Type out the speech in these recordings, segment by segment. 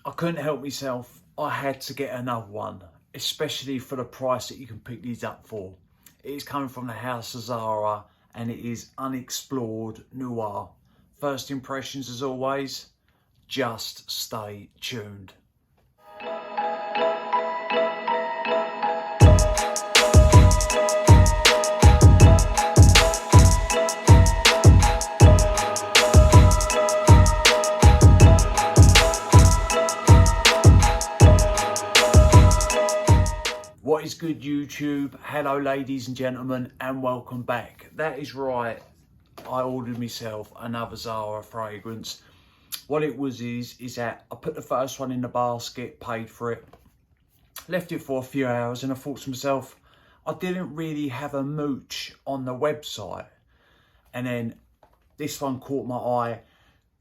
I couldn't help myself. I had to get another one, especially for the price that you can pick these up for. It is coming from the house of Zara and it is Unexplored Noir. First impressions as always, just stay tuned. What is good, YouTube? Hello ladies and gentlemen, and welcome back. That is right, I ordered myself another Zara fragrance. What it was is that I put the first one in the basket, paid for it, left it for a few hours, and I thought to myself, I didn't really have a mooch on the website. And then this one caught my eye.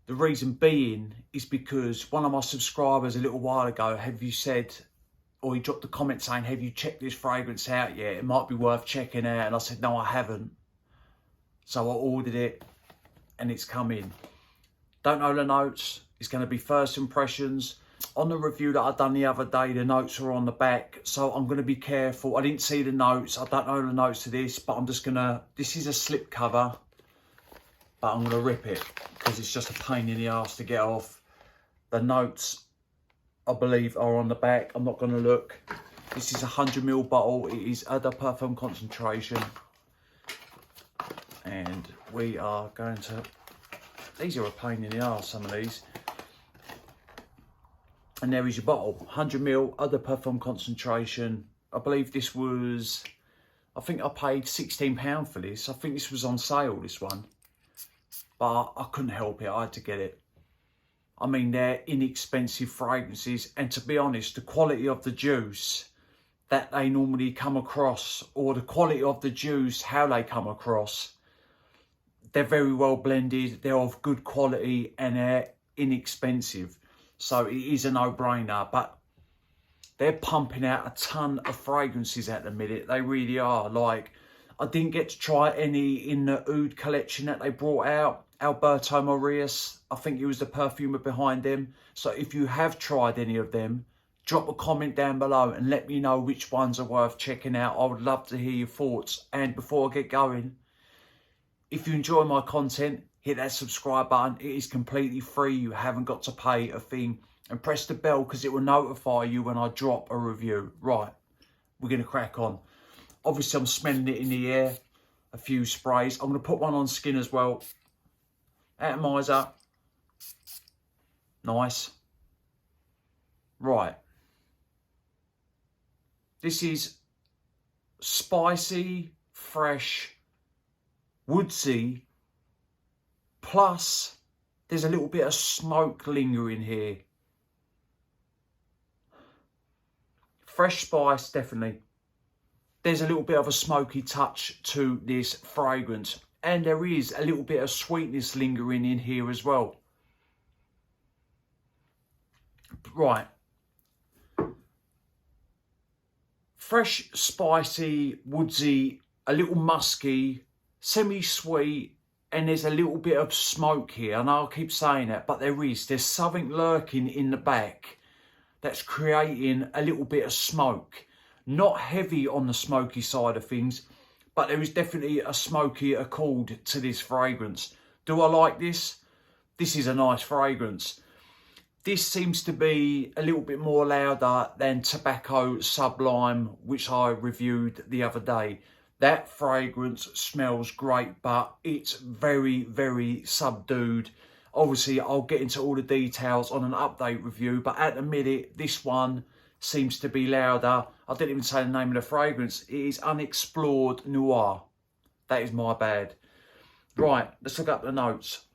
The reason being is because one of my subscribers a little while ago, he dropped a comment saying, have you checked this fragrance out yet? It might be worth checking out. And I said, no, I haven't. So I ordered it and it's come in. Don't know the notes. It's going to be first impressions. On the review that I've done the other day, the notes are on the back. So I'm going to be careful. I didn't see the notes. I don't know the notes to this, but I'm just going to, this is a slip cover, but I'm going to rip it because it's just a pain in the ass to get off. The notes, I believe, are on the back. I'm not going to look. This is a 100ml bottle. It is Eau de Parfum concentration. And we are going to... These are a pain in the arse, some of these. And there is your bottle. 100ml Eau de Parfum concentration. I believe this was... I think I paid £16 for this. I think this was on sale, this one. But I couldn't help it. I had to get it. I mean, they're inexpensive fragrances, and to be honest, the quality of the juice that they normally come across, or the quality of the juice, how they come across, they're very well blended, they're of good quality, and they're inexpensive. So it is a no-brainer, but they're pumping out a ton of fragrances at the minute. They really are. Like, I didn't get to try any in the Oud collection that they brought out. Alberto Morillas, I think he was the perfumer behind them. So if you have tried any of them, drop a comment down below and let me know which ones are worth checking out. I would love to hear your thoughts. And before I get going, if you enjoy my content, hit that subscribe button. It is completely free. You haven't got to pay a thing. And press the bell because it will notify you when I drop a review. Right, we're going to crack on. Obviously, I'm smelling it in the air. A few sprays. I'm going to put one on skin as well. Atomizer. Nice. Right. This is spicy, fresh, woodsy, plus there's a little bit of smoke lingering here. Fresh spice, definitely. There's a little bit of a smoky touch to this fragrance. And there is a little bit of sweetness lingering in here as well. Right. Fresh, spicy, woodsy, a little musky, semi-sweet, and there's a little bit of smoke here. I know I keep saying that, but there's something lurking in the back that's creating a little bit of smoke. Not heavy on the smoky side of things, but there is definitely a smoky accord to this fragrance. Do I like this? This is a nice fragrance. This seems to be a little bit more louder than Tobacco Sublime, which I reviewed the other day. That fragrance smells great, but it's very, very subdued. Obviously, I'll get into all the details on an update review, but at the minute, this one seems to be louder. I didn't even say the name of the fragrance. It is Unexplored Noir. That is my bad. Right, let's look up the notes.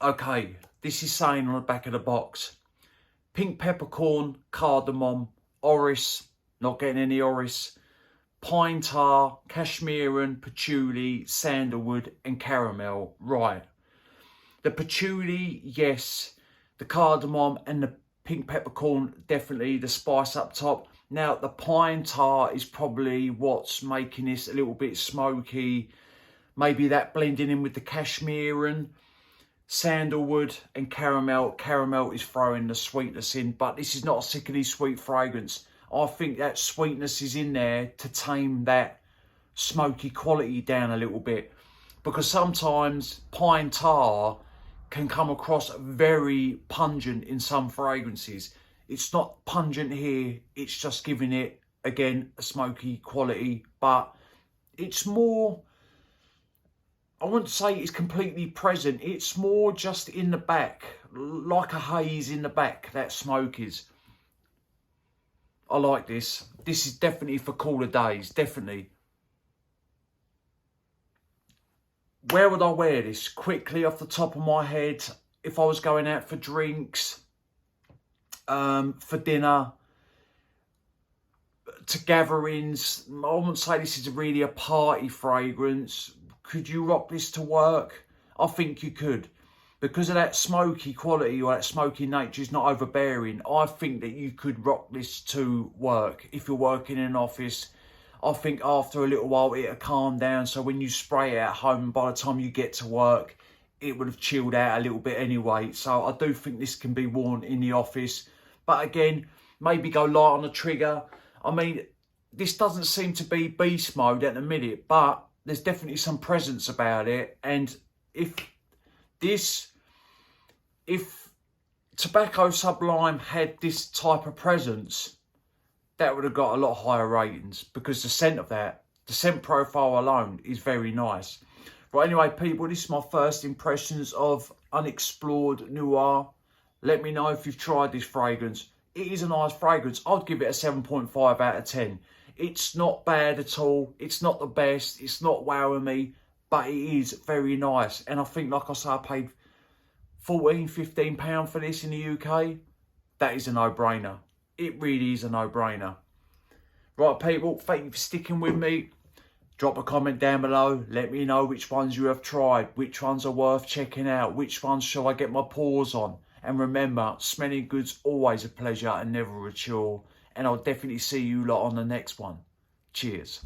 Okay, this is saying on the back of the box, pink peppercorn, cardamom, orris, not getting any orris, pine tar, cashmeran, patchouli, sandalwood and caramel. Right. The patchouli, yes. The cardamom and the pink peppercorn, definitely. The spice up top. Now, the pine tar is probably what's making this a little bit smoky. Maybe that blending in with the cashmeran. sandalwood and caramel. Caramel is throwing the sweetness in, but this is not a sickly sweet fragrance. I think that sweetness is in there to tame that smoky quality down a little bit, because sometimes pine tar can come across very pungent in some fragrances. It's not pungent here, it's just giving it, again, a smoky quality, but it's more, I wouldn't say it's completely present, it's more just in the back, like a haze in the back, that smoke is. I like this. This is definitely for cooler days, definitely. Where would I wear this? Quickly off the top of my head, if I was going out for drinks, for dinner, to gatherings. I wouldn't say this is really a party fragrance. Could you rock this to work? I think you could. Because of that smoky quality, or that smoky nature is not overbearing, I think that you could rock this to work. If you're working in an office, I think after a little while it'll calm down. So when you spray it at home, by the time you get to work, it would have chilled out a little bit anyway. So I do think this can be worn in the office. But again, maybe go light on the trigger. I mean, this doesn't seem to be beast mode at the minute, but there's definitely some presence about it. And if Tobacco Sublime had this type of presence, that would have got a lot higher ratings, because the scent of that, the scent profile alone is very nice. But anyway, people, this is my first impressions of Unexplored Noir. Let me know if you've tried this fragrance. It is a nice fragrance. I'd give it a 7.5 out of 10. It's not bad at all. It's not the best. It's not wowing me, but it is very nice. And I think, like I say, I paid £14–15 for this in the UK. That is a no-brainer. It really is a no-brainer. Right, people, thank you for sticking with me. Drop a comment down below. Let me know which ones you have tried, which ones are worth checking out, which ones shall I get my paws on. And remember, smelling good's always a pleasure and never a chore. And I'll definitely see you lot on the next one. Cheers.